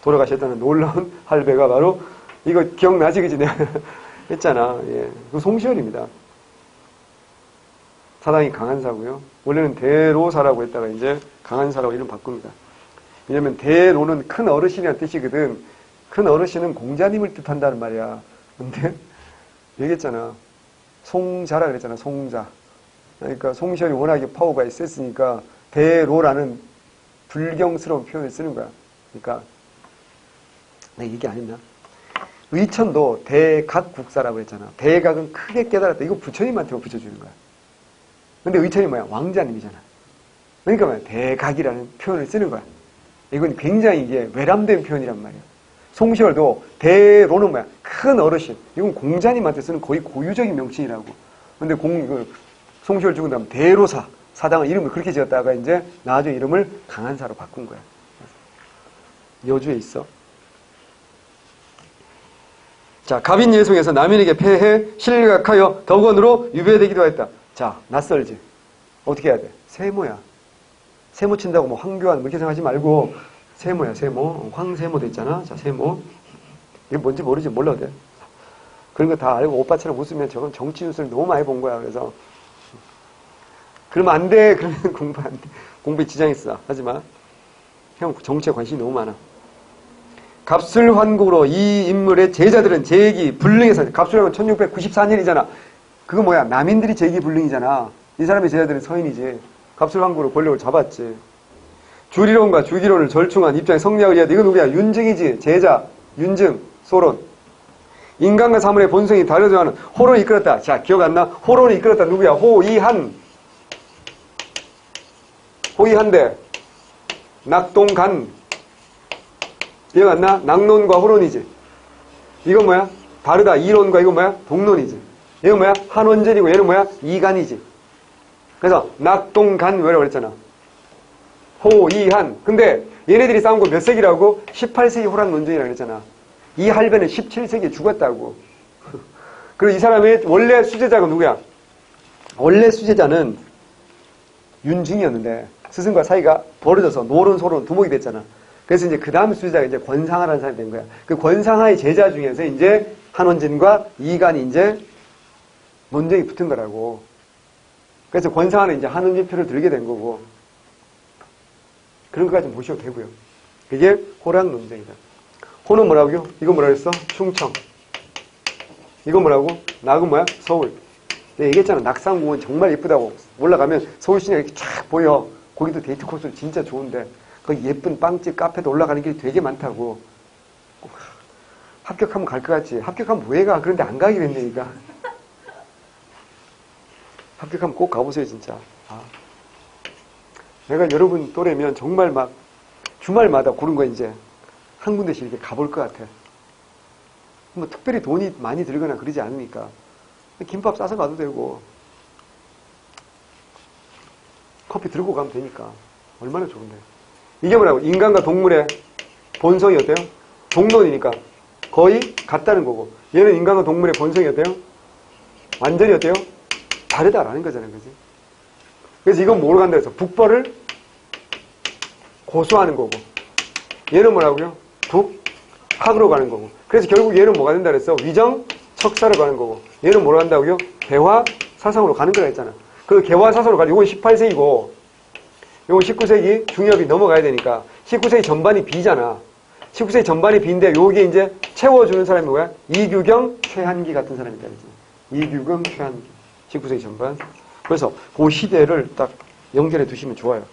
돌아가셨다는 놀라운 할배가 바로 이거 기억나지? 그지? 내가 했잖아. 예. 그 송시열입니다. 사당이 강한사고요. 원래는 대로사라고 했다가 이제 강한사라고 이름 바꿉니다. 왜냐면 대로는 큰 어르신이라는 뜻이거든. 큰 어르신은 공자님을 뜻한다는 말이야. 근데 얘기했잖아. 송자라 그랬잖아. 송자. 그러니까 송시열이 워낙에 파워가 있었으니까 대로라는 불경스러운 표현을 쓰는 거야. 그러니까 내가 얘기 안 했나? 의천도 대각국사라고 했잖아. 대각은 크게 깨달았다. 이거 부처님한테 붙여주는 거야. 근데 의천이 뭐야? 왕자님이잖아. 그러니까 뭐야? 대각이라는 표현을 쓰는 거야. 이건 굉장히 이게 외람된 표현이란 말이야. 송시열도 대로는 뭐야? 큰 어르신. 이건 공자님한테 쓰는 거의 고유적인 명칭이라고. 근데 송시열 죽은 다음 대로사, 사당은 이름을 그렇게 지었다가 이제 나중에 이름을 강한사로 바꾼 거야. 여주에 있어. 자, 갑인예송에서 남인에게 패해 실각하여 덕원으로 유배되기도 했다. 자, 낯설지. 어떻게 해야 돼? 세모야. 세모 친다고 뭐 황교안 뭐 이렇게 생각하지 말고 세모야, 세모. 황세모도 있잖아. 자, 세모. 이게 뭔지 모르지, 몰라도 돼. 그런 거 다 알고 오빠처럼 웃으면 저건 정치 뉴스를 너무 많이 본 거야. 그래서 그러면 안 돼. 그러면 공부 안 돼. 공부에 지장이 있어. 하지 마. 형 정치에 관심이 너무 많아. 갑술환국으로 이 인물의 제자들은 제기 불능에서 갑술환국은 1694년이잖아. 그거 뭐야? 남인들이 제기 불능이잖아. 이 사람의 제자들은 서인이지. 갑술환국으로 권력을 잡았지. 주리론과 주기론을 절충한 입장의 성리학을 이해하다. 이거 누구야? 윤증이지. 제자. 윤증. 소론. 인간과 사물의 본성이 다르지 않은 호론을 이끌었다. 자, 기억 안 나? 호론을 이끌었다. 누구야? 호이한. 호이한대. 낙동간. 기억 안 나? 낙론과 호론이지. 이건 뭐야? 다르다. 이론과 이건 뭐야? 동론이지. 이건 뭐야? 한원전이고 얘는 뭐야? 이간이지. 그래서 낙동간 왜라고 그랬잖아. 호이한. 근데 얘네들이 싸운 거 몇 세기라고? 18세기 호랑논쟁이라고 그랬잖아. 이 할배는 17세기에 죽었다고. 그리고 이 사람의 원래 수제자가 누구야? 원래 수제자는 윤증이었는데 스승과 사이가 벌어져서 노론, 소론, 두목이 됐잖아. 그래서 이제 그 다음 수제자가 이제 권상하라는 사람이 된 거야. 그 권상하의 제자 중에서 이제 한원진과 이간이 이제 논쟁이 붙은 거라고. 그래서 권상하는 이제 한원진 표를 들게 된 거고. 그런 것까지 보셔도 되고요. 그게 호랑 논쟁이다. 호는 뭐라고요? 이거 뭐라 그랬어? 충청. 이거 뭐라고? 낙은 뭐야? 서울. 내가 얘기했잖아. 낙산공원 정말 예쁘다고. 올라가면 서울 시내가 이렇게 쫙 보여. 거기도 데이트 코스 진짜 좋은데 거기 예쁜 빵집, 카페도 올라가는 길이 되게 많다고. 합격하면 갈 것 같지? 합격하면 왜 가? 그런데 안 가게 됐네, 니가. 합격하면 꼭 가보세요, 진짜. 아. 내가 여러분 또래면 정말 막 주말마다 고른 거 이제 한 군데씩 이렇게 가볼 것 같아. 뭐 특별히 돈이 많이 들거나 그러지 않으니까. 김밥 싸서 가도 되고, 커피 들고 가면 되니까. 얼마나 좋은데. 이게 뭐라고? 인간과 동물의 본성이 어때요? 동론이니까 거의 같다는 거고. 얘는 인간과 동물의 본성이 어때요? 완전히 어때요? 다르다라는 거잖아요. 그지? 그래서 이건 뭐로 간다 해서 북벌을 고수하는 거고. 얘는 뭐라고요? 북학으로 가는 거고. 그래서 결국 얘는 뭐가 된다 그랬어? 위정, 척사로 가는 거고. 얘는 뭐로 간다고요? 개화, 사상으로 가는 거라 했잖아. 그 개화, 사상으로 가는 이건 18세기고 이건 19세기 중엽이 넘어가야 되니까 19세기 전반이 B잖아. 19세기 전반이 B인데 여기에 이제 채워주는 사람이 뭐야? 이규경, 최한기 같은 사람이다. 이규경, 최한기. 19세기 전반. 그래서 그 시대를 딱 연결해 두시면 좋아요.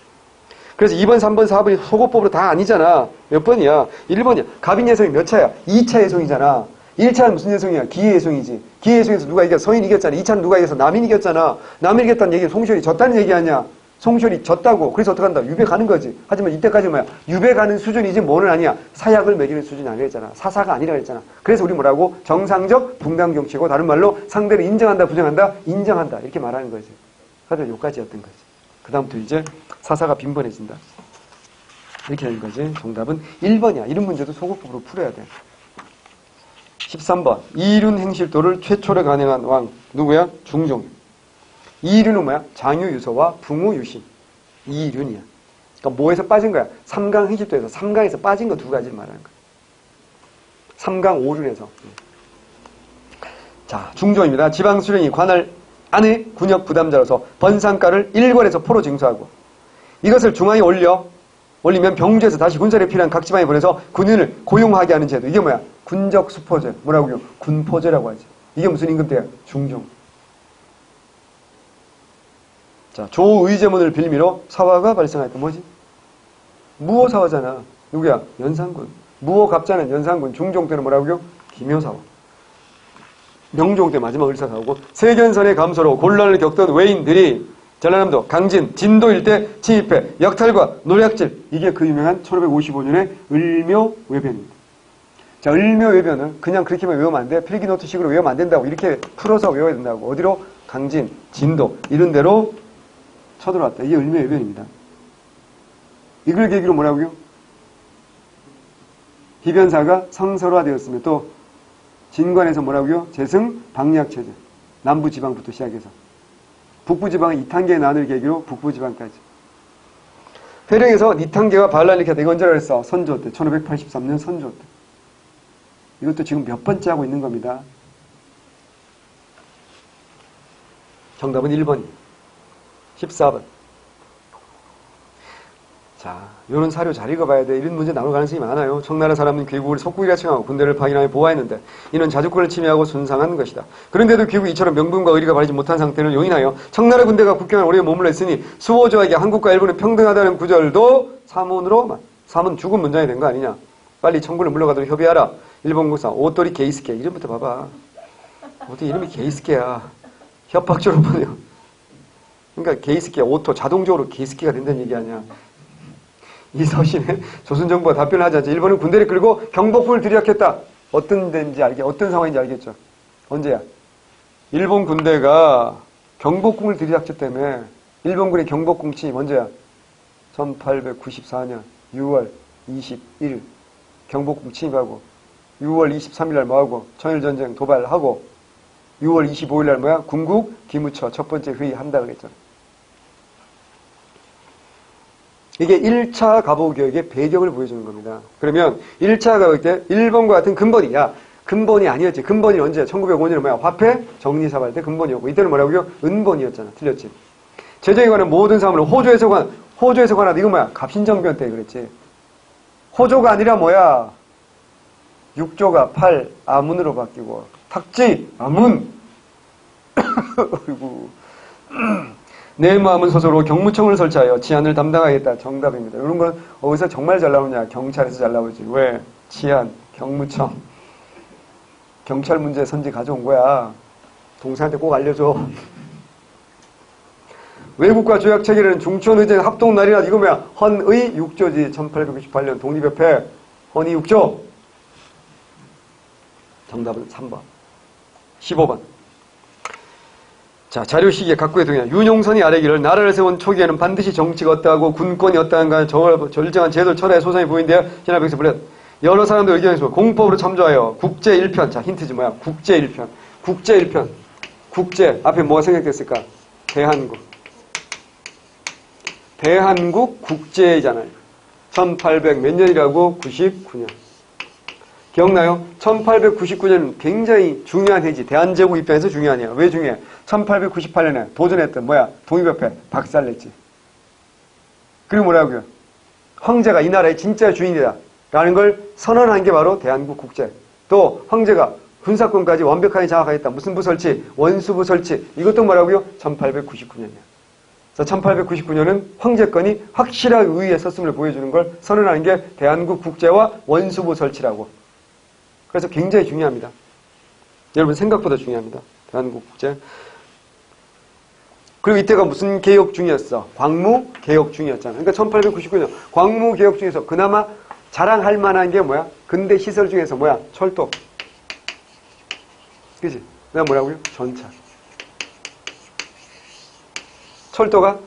그래서 2번, 3번, 4번이 소거법으로 다 아니잖아. 몇 번이야? 1번이야. 갑인예송이 몇 차야? 2차 예송이잖아. 1차는 무슨 예송이야? 기예송이지. 기예송에서 누가 이겼어? 서인 이겼잖아. 2차는 누가 이겼어? 남인 이겼잖아. 남인 이겼다는 얘기는 송시열이 졌다는 얘기 아니야. 송시열이 졌다고. 그래서 어떡한다? 유배 가는 거지. 하지만 이때까지 뭐야? 유배 가는 수준이지 뭐는 아니야. 사약을 먹이는 수준이 아니라 했잖아. 사사가 아니라 했잖아. 그래서 우리 뭐라고? 정상적 붕당 정치고 다른 말로 상대를 인정한다, 부정한다? 인정한다. 이렇게 말하는 거지. 하여튼 요까지였던 거지. 그 다음부터 이제 사사가 빈번해진다. 이렇게 되는 거지. 정답은 1번이야. 이런 문제도 소거법으로 풀어야 돼. 13번. 이륜 행실도를 최초로 간행한 왕. 누구야? 중종. 이륜은 뭐야? 장유유서와 붕우유신. 이륜이야. 그러니까 뭐에서 빠진 거야? 삼강 행실도에서. 삼강에서 빠진 거 두 가지를 말하는 거야. 삼강 오륜에서. 자, 중종입니다. 지방수령이 관할 안의 군역 부담자로서 번상가를 일궐에서 포로 징수하고 이것을 중앙에 올리면 병주에서 다시 군사를 필요한 각 지방에 보내서 군인을 고용하게 하는 제도. 이게 뭐야? 군적 수포제. 뭐라고요? 군포제라고 하죠. 이게 무슨 임금때야? 중종. 자, 조의제문을 빌미로 사화가 발생하였다. 뭐지? 무호사화잖아. 누구야? 연산군. 무호갑자는 연산군. 중종 때는 뭐라고요? 김효사화. 명종 때 마지막 을사사하고 세견선의 감소로 곤란을 겪던 외인들이 전라남도 강진, 진도 일대 침입해 약탈과 노략질. 이게 그 유명한 1555년의 을묘외변입니다. 자, 을묘외변을 그냥 그렇게만 외우면 안 돼. 필기노트식으로 외우면 안 된다고. 이렇게 풀어서 외워야 된다고. 어디로? 강진, 진도 이런 데로 쳐들어왔다. 이게 을묘외변입니다. 이걸 계기로 뭐라고요? 희변사가 성설화되었으며 또 진관에서 뭐라고요? 재승, 방략체제. 남부지방부터 시작해서. 북부지방은 2탄계 나눌 계기로 북부지방까지. 회령에서 니탄계가 반란을 일으켰다. 이거 언제라 그랬어? 선조 때. 1583년 선조 때. 이것도 지금 몇 번째 하고 있는 겁니다. 정답은 1번이에요. 14번. 자, 이런 사료 잘 읽어봐야 돼. 이런 문제 나올 가능성이 많아요. 청나라 사람은 귀국을 속국이라 칭하고 군대를 파견하여 보호하였는데 이는 자주권을 침해하고 순상한 것이다. 그런데도 귀국이 이처럼 명분과 의리가 바르지 못한 상태를 용인하여 청나라 군대가 국경을 오래 머물러 있으니 수호조에게 한국과 일본은 평등하다는 구절도 사문으로 사문 죽은 문장이 된 거 아니냐. 빨리 청군을 물러가도록 협의하라. 일본 국사 오토리 게이스케. 이름부터 봐봐. 어떻게 이름이 게이스케야. 협박조로 보내요. 그러니까 게이스케 오토 자동적으로 게이스케가 된다는 얘기 아니야. 이 서신에 조선정부가 답변을 하지 않죠. 일본은 군대를 끌고 경복궁을 들이닥쳤다. 어떤 상황인지 알겠죠. 언제야? 일본 군대가 경복궁을 들이닥쳤다며. 일본군의 경복궁 침입 언제야? 1894년 6월 21일 경복궁 침입하고 6월 23일 날 뭐하고? 청일전쟁 도발하고 6월 25일 날 뭐야? 군국 기무처 첫 번째 회의한다 그랬잖아. 이게 1차 가보개혁의 배경을 보여주는 겁니다. 그러면 1차 가보개혁 때 일본과 같은 근본이, 야, 근본이 아니었지. 근본이 언제? 1905년에 뭐야? 화폐 정리사발 때 근본이었고, 이때는 뭐라고요? 은본이었잖아. 틀렸지. 재정에 관한 모든 사물을 호조에서 관한, 이거 뭐야? 갑신정변 때 그랬지. 호조가 아니라 뭐야? 육조가 팔, 아문으로 바뀌고, 탁지, 아문. 어이구. 내 마음은 스스로 경무청을 설치하여 치안을 담당하겠다. 정답입니다. 이런 건 어디서 정말 잘 나오냐? 경찰에서 잘 나오지. 왜? 치안, 경무청. 경찰 문제 선지 가져온 거야. 동생한테 꼭 알려줘. 외국과 조약 체결은 중천의제 합동날이라. 이거 뭐야? 헌의 6조지. 1898년 독립협회 헌의 6조. 정답은 3번. 15번. 자, 자료시기에 각국의 동의한 윤용선이 아래기를 나라를 세운 초기에는 반드시 정치가 어떠하고 군권이 어떠한가 절정한 제도를 철회해 소상히 보인대요. 신화백서 불렸. 여러 사람들 의견에서 공법으로 참조하여 국제 1편. 자, 힌트지 뭐야? 국제 1편. 국제 1편. 국제. 앞에 뭐가 생각됐을까? 대한국. 대한국 국제잖아요. 1800 몇 년이라고? 99년. 기억나요? 1899년은 굉장히 중요한 해지. 대한제국 입장에서 중요한 해야. 왜 중요해? 1898년에 도전했던 뭐야? 독립협회 박살냈지. 그리고 뭐라고요? 황제가 이 나라의 진짜 주인이다 라는 걸 선언한 게 바로 대한국 국제. 또 황제가 군사권까지 완벽하게 장악하겠다. 무슨 부 설치? 원수부 설치. 이것도 뭐라고요? 1899년이야. 그래서 1899년은 황제권이 확실하게 우위에 섰음을 보여주는 걸 선언하는 게 대한국 국제와 원수부 설치라고. 그래서 굉장히 중요합니다. 여러분 생각보다 중요합니다. 대한국 국제. 그리고 이때가 무슨 개혁 중이었어? 광무 개혁 중이었잖아. 그러니까 1899년 광무 개혁 중에서 그나마 자랑할 만한 게 뭐야? 근대 시설 중에서 뭐야? 철도. 그치? 그다음 뭐라고요? 전차. 철도가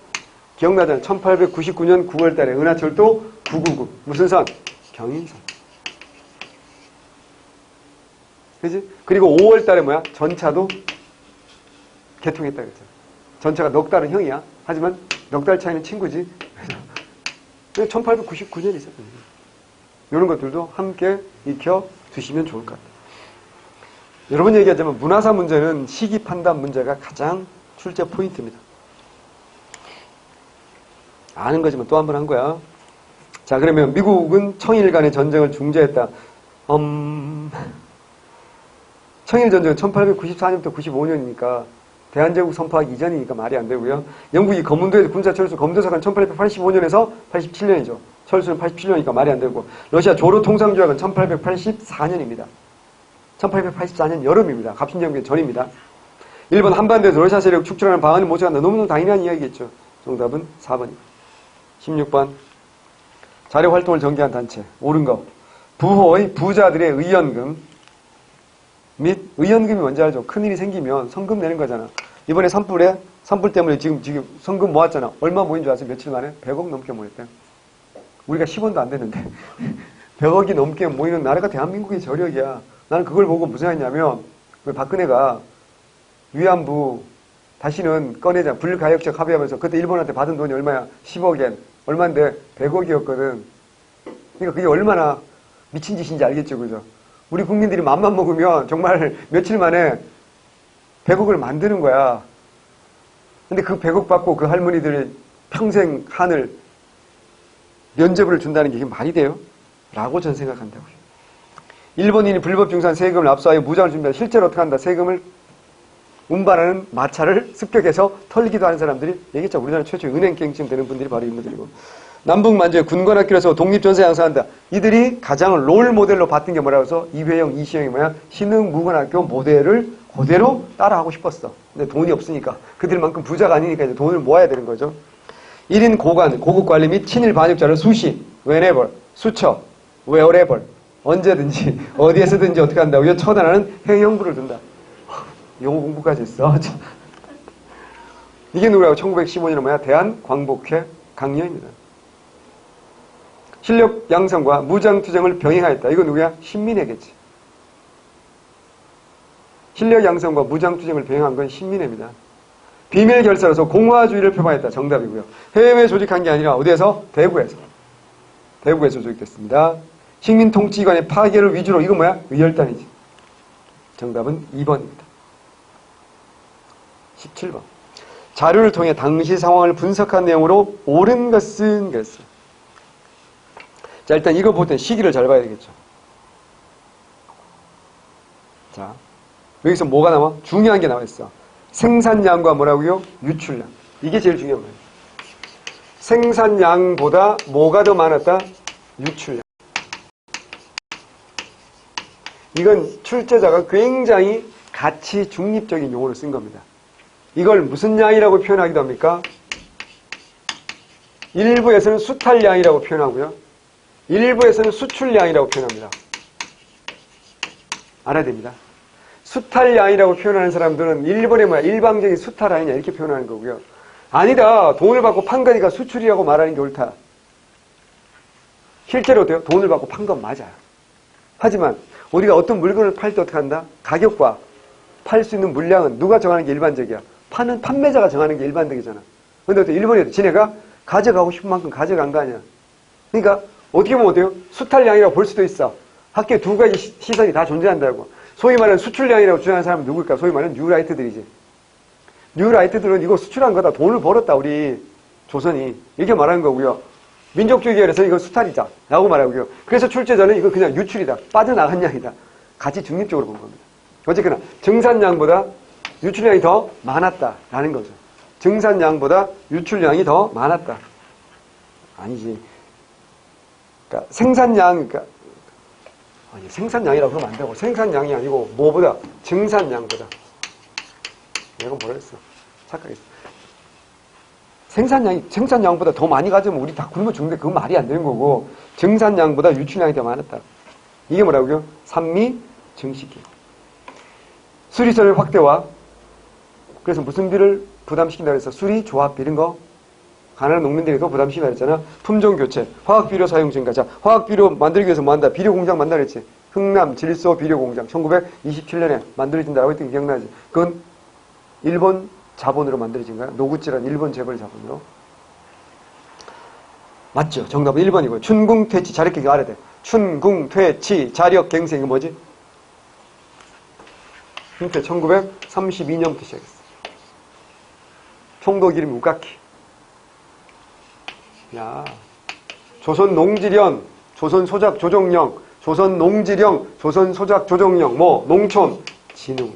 기억나잖아요. 1899년 9월 달에 은하철도 999. 무슨 선? 경인선. 그지? 그리고 5월 달에 뭐야? 전차도 개통했다 그랬잖아. 전차가 넉 달은 형이야. 하지만 넉 달 차이는 친구지. 그래서 1899년이 있었거든요. 이런 것들도 함께 익혀 두시면 좋을 것 같아요. 여러 번 얘기하자면 문화사 문제는 시기 판단 문제가 가장 출제 포인트입니다. 아는 거지만 또 한 번 한 거야. 자, 그러면 미국은 청일 간의 전쟁을 중재했다. 청일 전쟁은 1894년부터 95년이니까 대한제국 선포하기 이전이니까 말이 안 되고요. 영국이 검은도에서 군사 철수 검도사관 1885년에서 87년이죠. 철수는 87년이니까 말이 안 되고 러시아 조로 통상조약은 1884년입니다. 1884년 여름입니다. 갑신정변 전입니다. 일본 한반도에서 러시아 세력 축출하는 방안을 모색한다. 너무너무 당연한 이야기겠죠. 정답은 4번입니다. 16번 자료 활동을 전개한 단체. 옳은 거. 부호의 부자들의 의연금 및 의연금이 뭔지 알죠? 큰일이 생기면 성금 내는 거잖아. 이번에 산불 때문에 지금 성금 모았잖아. 얼마 모인 줄 아세요? 며칠 만에? 100억 넘게 모였대요. 우리가 10원도 안 되는데 100억이 넘게 모이는 나라가 대한민국의 저력이야. 나는 그걸 보고 무슨 했냐면 박근혜가 위안부 다시는 꺼내자 불가역적 합의하면서 그때 일본한테 받은 돈이 얼마야? 10억엔 얼마인데 100억이었거든. 그러니까 그게 얼마나 미친 짓인지 알겠죠, 그죠? 우리 국민들이 맘만 먹으면 정말 며칠 만에 100억을 만드는 거야. 근데 그 100억 받고 그 할머니들이 평생 한을 면제부를 준다는 게 이게 말이 돼요? 라고 전 생각한다고요. 일본인이 불법 증산 세금을 압수하여 무장을 준비하다 실제로 어떻게 한다? 세금을 운반하는 마차를 습격해서 털기도 하는 사람들이 얘기했죠. 우리나라 최초의 은행갱증 되는 분들이 바로 이분들이고. 남북만주의 군관학교에서 독립전세 양성한다. 이들이 가장 롤 모델로 봤던 게 뭐라고 해서 이회영, 이시영이 뭐야? 신흥무관학교 모델을 그대로 따라하고 싶었어. 근데 돈이 없으니까. 그들만큼 부자가 아니니까 이제 돈을 모아야 되는 거죠. 1인 고관, 고급 관리 및 친일 반역자를 수시, whenever, 수처, wherever, 언제든지, 어디에서든지 어떻게 한다고요? 처단하는 행정부를 둔다. 영어 공부까지 했어. 이게 누구라고? 1915년은 뭐야? 대한광복회 강령입니다. 실력 양성과 무장투쟁을 병행하였다. 이거 누구야? 신민회겠지. 실력 양성과 무장투쟁을 병행한 건 신민회입니다. 비밀 결사로서 공화주의를 표방했다. 정답이고요. 해외에 조직한 게 아니라 어디에서? 대구에서. 대구에서 조직됐습니다. 식민통치기관의 파괴를 위주로 이건 뭐야? 의열단이지. 정답은 2번입니다. 17번. 자료를 통해 당시 상황을 분석한 내용으로 옳은 것은 그랬어요. 자, 일단 이거 볼 땐 시기를 잘 봐야 되겠죠. 자, 여기서 뭐가 나와? 중요한 게 나와 있어. 생산량과 뭐라고요? 유출량. 이게 제일 중요한 거예요. 생산량보다 뭐가 더 많았다? 유출량. 이건 출제자가 굉장히 가치 중립적인 용어를 쓴 겁니다. 이걸 무슨 양이라고 표현하기도 합니까? 일부에서는 수탈량이라고 표현하고요. 일부에서는 수출량이라고 표현합니다. 알아야 됩니다. 수탈량이라고 표현하는 사람들은 일본의 뭐야? 일방적인 수탈 아니냐 이렇게 표현하는 거고요. 아니다. 돈을 받고 판 거니까 수출이라고 말하는 게 옳다. 실제로 어때요? 돈을 받고 판 건 맞아요. 하지만 우리가 어떤 물건을 팔 때 어떻게 한다? 가격과 팔 수 있는 물량은 누가 정하는 게 일반적이야? 파는 판매자가 정하는 게 일반적이잖아. 근데 어때? 일본이 지네가 가져가고 싶은 만큼 가져간 거 아니야. 그러니까 어떻게 보면 어때요? 수탈량이라고 볼 수도 있어. 학교에 두 가지 시선이 다 존재한다고. 소위 말하는 수출량이라고 주장하는 사람은 누굴까? 소위 말하는 뉴라이트들이지. 뉴라이트들은 이거 수출한 거다. 돈을 벌었다. 우리 조선이. 이렇게 말하는 거고요. 민족주의 계열에서 이건 수탈이다. 라고 말하고요. 그래서 출제자는 이거 그냥 유출이다. 빠져나간 양이다. 같이 중립적으로 본 겁니다. 어쨌거나 증산량보다 유출량이 더 많았다라는 거죠. 증산량보다 유출량이 더 많았다. 아니지. 그러니까 생산량, 그러니까 아니, 생산량이라고 그러면 안 되고 생산량이 아니고 뭐보다? 증산량보다. 내가 뭐라 그랬어? 착각했어. 생산량보다 더 많이 가지면 우리 다 굶어 죽는데 그건 말이 안 되는 거고 증산량보다 유출량이 더 많았다. 이게 뭐라고요? 산미 증식기. 수리설 확대와 그래서 무슨 비를 부담시킨다고 해서 수리, 조합, 이런 거 가난한 농민들에도 부담시킨다 그랬잖아. 품종 교체, 화학비료 사용 증가. 자, 화학비료 만들기 위해서 뭐 한다? 비료 공장 만들라 그랬지. 흥남 질소 비료 공장 1927년에 만들어진다고 했던 게 기억나지? 그건 일본 자본으로 만들어진 거야. 노구찌란 일본 재벌 자본으로. 맞죠? 정답은 1번이고요. 춘궁퇴치 자력 갱생 알아야 돼. 춘궁퇴치 자력 갱생 이거 뭐지? 1932년부터 시작했어. 총독 이름이 우가키. 야, 조선농지령, 조선소작 조정령, 조선농지령, 조선소작 조정령, 뭐 농촌 진흥.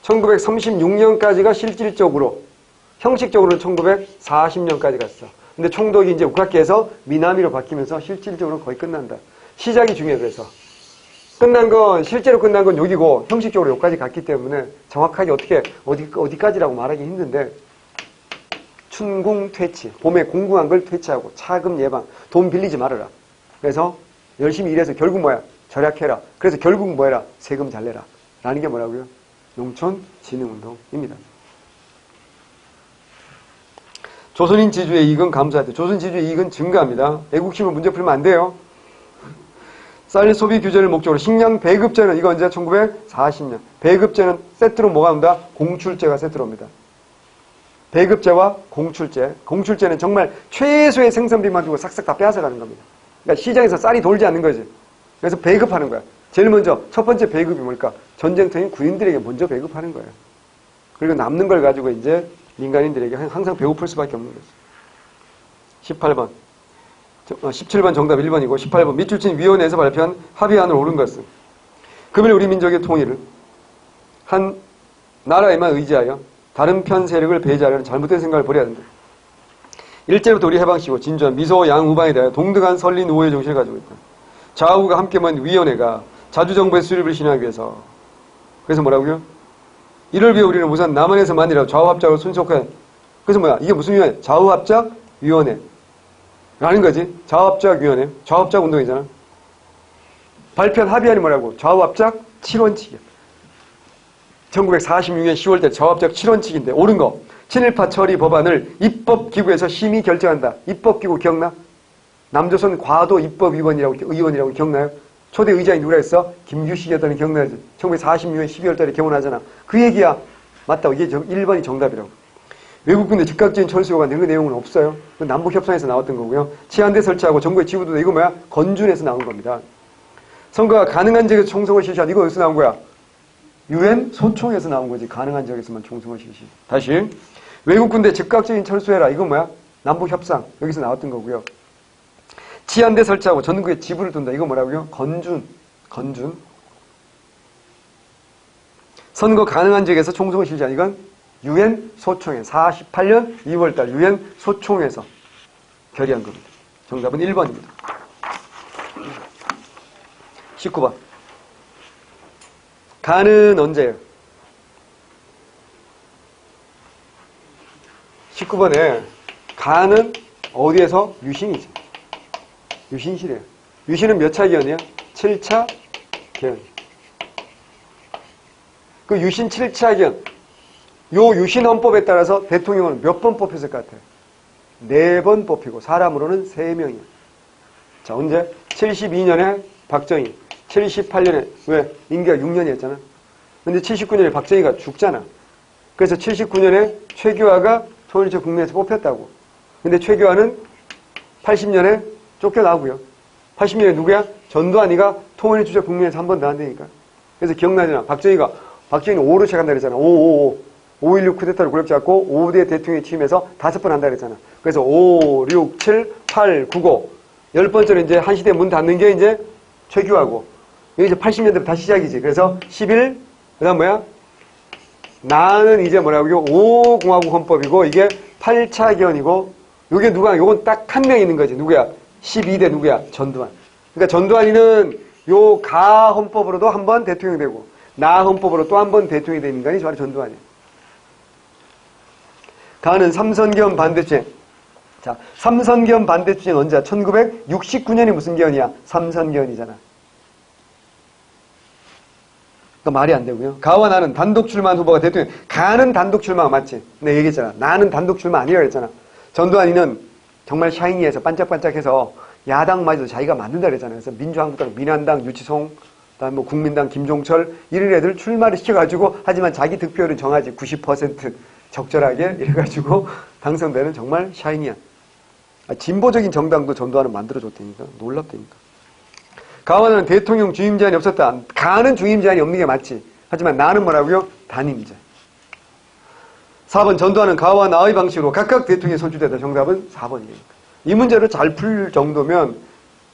1936년까지가 실질적으로 형식적으로는 1940년까지 갔어. 근데 총독이 이제 국학계에서 미나미로 바뀌면서 실질적으로 거의 끝난다. 시작이 중요해. 그래서 실제로 끝난 건 여기고 형식적으로 여기까지 갔기 때문에 정확하게 어디까지라고 말하기 힘든데, 춘궁 퇴치, 봄에 공궁한 걸 퇴치하고 차금 예방, 돈 빌리지 말아라. 그래서 열심히 일해서 결국 뭐야? 절약해라. 그래서 결국 뭐해라? 세금 잘 내라. 라는 게 뭐라고요? 농촌진흥운동입니다. 조선인 지주의 이익은 감소할 때, 조선 지주의 이익은 증가합니다. 애국심을 문제 풀면 안 돼요. 쌀 소비 규제를 목적으로 식량 배급제는, 이거 언제? 1940년. 배급제는 세트로 뭐가 온다? 공출제가 세트로 옵니다. 배급제와 공출제. 공출제는 정말 최소의 생산비만 두고 싹싹 다 빼앗아가는 겁니다. 그러니까 시장에서 쌀이 돌지 않는 거지. 그래서 배급하는 거야. 제일 먼저 첫 번째 배급이 뭘까? 전쟁터인 군인들에게 먼저 배급하는 거예요. 그리고 남는 걸 가지고 이제 민간인들에게 항상 배고플 수밖에 없는 거죠. 18번. 17번 정답 1번이고 18번 밑줄친 위원회에서 발표한 합의안을 옳은 것은 금일 우리 민족의 통일을 한 나라에만 의지하여 다른 편 세력을 배제하려는 잘못된 생각을 버려야 된다. 일제부터 우리 해방시고 진주한 미소 양우방에 대하여 동등한 선린 우호의 정신을 가지고 있다. 좌우가 함께 모인 위원회가 자주정부의 수립을 실현하기 위해서, 그래서 뭐라고요? 이를 위해 우리는 우선 남한에서만이라도 좌우합작을 순속해. 그래서 뭐야? 이게 무슨 위원회? 좌우합작위원회 라는 거지. 좌우합작위원회. 좌우합작운동이잖아. 발표한 합의안이 뭐라고? 좌우합작 7원칙이야. 1946년 10월달 좌우합작 7원칙인데 옳은 거. 친일파 처리 법안을 입법기구에서 심의 결정한다. 입법기구 기억나? 남조선 과도 입법위원이라고 기억나요? 초대 의장이 누구라 했어? 김규식이었다는 기억나지? 1946년 12월달에 개원하잖아. 그 얘기야. 맞다. 이게 1번이 정답이라고. 외국군대 즉각적인 철수 요구한 그 내용은 없어요. 남북협상에서 나왔던 거고요. 치안대 설치하고 정부의 지구도 이거 뭐야? 건준에서 나온 겁니다. 선거가 가능한 지역에서 총선을 실시한 이거 어디서 나온 거야? UN 소총에서 나온 거지. 가능한 지역에서만 총선을 실시. 다시. 외국군대 즉각적인 철수해라. 이거 뭐야? 남북협상. 여기서 나왔던 거고요. 치안대 설치하고 전국에 지부를 둔다. 이거 뭐라고요? 건준. 선거 가능한 지역에서 총선을 실시한 이건 UN 소총회 48년 2월달 UN 소총회에서 결의한 겁니다. 정답은 1번입니다. 19번. 간은 언제예요? 19번에 간은 어디에서? 유신이죠. 유신시래요. 유신은 몇 차 기원이야? 7차 기원. 그 유신 7차 기원. 요 유신헌법에 따라서 대통령은 몇 번 뽑혔을 것 같아요? 4번 뽑히고 사람으로는 3명이야. 자, 언제? 72년에 박정희, 78년에 왜? 임기가 6년이었잖아. 근데 79년에 박정희가 죽잖아. 그래서 79년에 최규하가 통일주 국민에서 뽑혔다고. 근데 최규하는 80년에 쫓겨나고요. 80년에 누구야? 전두환이가 통일주자 국민에서 한 번 더 한다니까. 그래서 기억나잖아. 박정희는 5로 시작한다 그랬잖아. 5.16 쿠데타를 굴욕 잡고 5대 대통령이 취임해서 5번 한다 그랬잖아. 그래서 5, 6, 7, 8, 9, 5. 10번째로 이제 한시대 문 닫는 게 이제 최규하고. 여기 이제 80년대 다시 시작이지. 그래서 11, 그 다음 뭐야? 나는 이제 뭐라고요? 5공화국 헌법이고, 이게 8차 기원이고, 요게 누가, 요건 딱 한 명 있는 거지. 누구야? 12대 누구야? 전두환. 그러니까 전두환이는 요 가 헌법으로도 한 번 대통령이 되고, 나 헌법으로 또 한 번 대통령이 된 인간이 바로 전두환이야. 가는 삼선기원 반대추행. 자, 삼선기원 반대추행 언제야? 1969년이 무슨 기원이야? 삼선기원이잖아. 그러니까 말이 안 되고요. 가와 나는 단독 출마한 후보가 대통령. 가는 단독 출마가 맞지? 내가 얘기했잖아. 나는 단독 출마 아니라고 했잖아. 전두환이는 정말 샤이니해서 반짝반짝해서 야당마저도 자기가 만든다 그랬잖아. 그래서 민주한국당, 민한당, 유치송, 그다음 뭐 국민당, 김종철 이런 애들 출마를 시켜가지고 하지만 자기 득표율은 정하지 90% 적절하게 이래가지고 당선되는 정말 샤이니한 진보적인 정당도 전두환은 만들어줬다니까. 놀랍다니까. 가와는 대통령 주임 제한이 없었다. 가는 주임 제한이 없는 게 맞지. 하지만 나는 뭐라고요? 단임제. 4번 전두환은 가와 나의 방식으로 각각 대통령이 선출됐다. 정답은 4번이니까. 이 문제를 잘 풀 정도면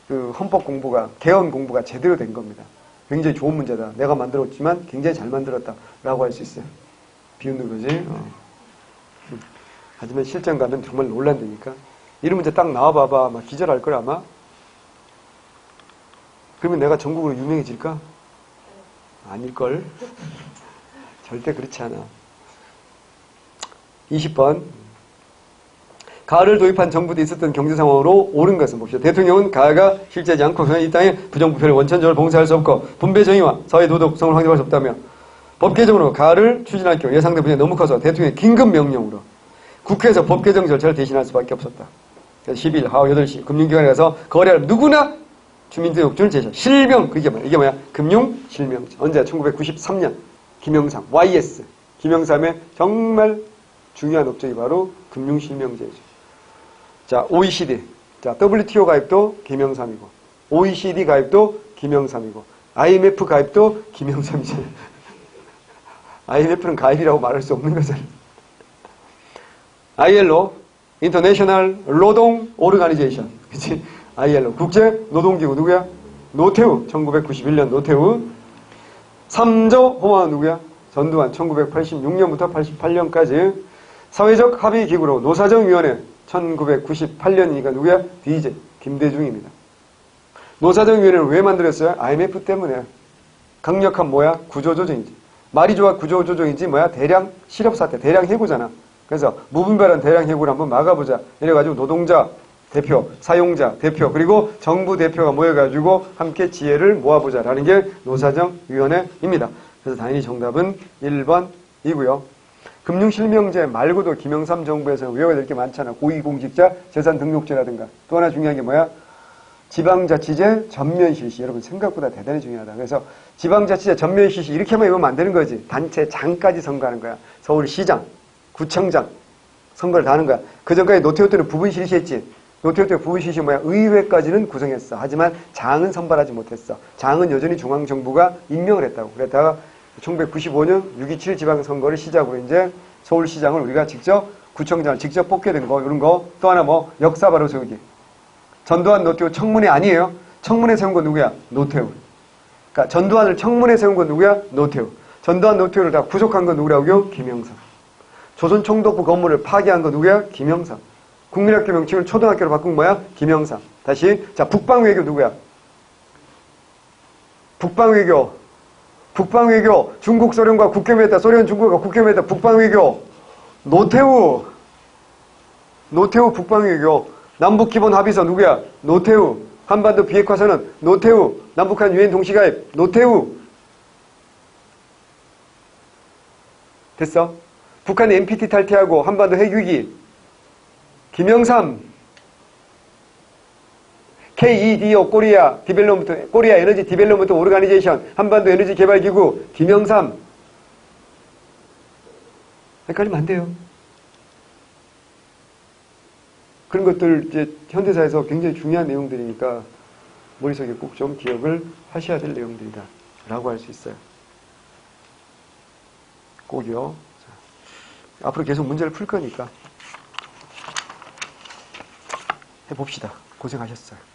그 헌법 공부가 개헌 공부가 제대로 된 겁니다. 굉장히 좋은 문제다. 내가 만들었지만 굉장히 잘 만들었다라고 할 수 있어요. 비웃는 거지. 하지만 실전 가면 정말 놀란다니까. 이런 문제 딱 나와봐봐. 막 기절할 걸 아마. 그러면 내가 전국으로 유명해질까? 아닐걸. 절대 그렇지 않아. 20번. 가을을 도입한 정부도 있었던 경제 상황으로 옳은 것은 봅시다. 대통령은 가을가 실제하지 않고서는 이 땅에 부정부패를 원천적으로 봉쇄할 수 없고 분배 정의와 사회 도덕성을 확립할 수 없다며 법 개정으로 가을을 추진할 경우 예상된 분야가 너무 커서 대통령의 긴급 명령으로 국회에서 법 개정 절차를 대신할 수밖에 없었다. 그래서 10일 하루 8시 금융기관에 가서 거래할 누구나 주민등록증을 제시하. 실명 그게 뭐야? 이게 뭐야? 금융실명제. 언제? 1993년 김영삼 YS 김영삼의 정말 중요한 업적이 바로 금융실명제죠. 자, OECD. 자, WTO 가입도 김영삼이고, OECD 가입도 김영삼이고, IMF 가입도 김영삼이잖아요. IMF는 가입이라고 말할 수 없는 거잖아요. ILO, International 노동 오르가니제이션. 그치? ILO, 국제 노동기구 누구야? 노태우, 1991년 노태우. 3조 호모는 누구야? 전두환, 1986년부터 88년까지. 사회적 합의기구로 노사정위원회, 1998년이니까 누구야? DJ 김대중입니다. 노사정위원회를 왜 만들었어요? IMF 때문에. 강력한 뭐야? 구조조정이지. 말이 좋아 구조조정이지 뭐야? 대량 실업사태, 대량 해고잖아. 그래서 무분별한 대량 해고를 한번 막아보자. 이래가지고 노동자 대표, 사용자 대표, 그리고 정부 대표가 모여가지고 함께 지혜를 모아보자라는 게 노사정위원회입니다. 그래서 당연히 정답은 1번이고요. 금융실명제 말고도 김영삼 정부에서는 외워야 될 게 많잖아. 고위공직자 재산등록제라든가. 또 하나 중요한 게 뭐야? 지방자치제 전면실시. 여러분 생각보다 대단히 중요하다. 그래서 지방자치제 전면실시 이렇게만 외우면 안 되는 거지. 단체장까지 선거하는 거야. 서울시장, 구청장 선거를 다 하는 거야. 그 전까지 노태우 때는 부분실시했지. 노태우 때 부분실시 뭐야? 의회까지는 구성했어. 하지만 장은 선발하지 못했어. 장은 여전히 중앙정부가 임명을 했다고. 그랬다가 1995년 6.27 지방선거를 시작으로 이제 서울시장을 우리가 직접 구청장을 직접 뽑게 된 거, 이런 거. 또 하나 뭐 역사 바로 세우기. 전두환 노태우 청문회 아니에요. 청문회 세운 건 누구야? 노태우. 그러니까 전두환을 청문회 세운 건 누구야? 노태우. 전두환 노태우를 다 구속한 건 누구라고요? 김영삼. 조선총독부 건물을 파괴한 건 누구야? 김영삼. 국민학교 명칭을 초등학교로 바꾼 뭐야? 김영삼. 다시 자 북방외교 누구야? 북방외교 중국 소련과 국교맺었다. 소련 중국과 국교맺었다. 북방외교 노태우 북방외교. 남북기본합의서 누구야? 노태우. 한반도 비핵화선언 노태우. 남북한 유엔 동시가입 노태우. 됐어? 북한 NPT 탈퇴하고 한반도 핵위기 김영삼. KEDO 코리아 에너지 디벨롭먼트 오르가니제이션 한반도 에너지 개발 기구 김영삼. 헷갈리면 안 돼요. 그런 것들 이제 현대사에서 굉장히 중요한 내용들이니까 머릿속에 꼭 좀 기억을 하셔야 될 내용들이다 라고 할 수 있어요. 꼭이요. 자, 앞으로 계속 문제를 풀 거니까 해봅시다. 고생하셨어요.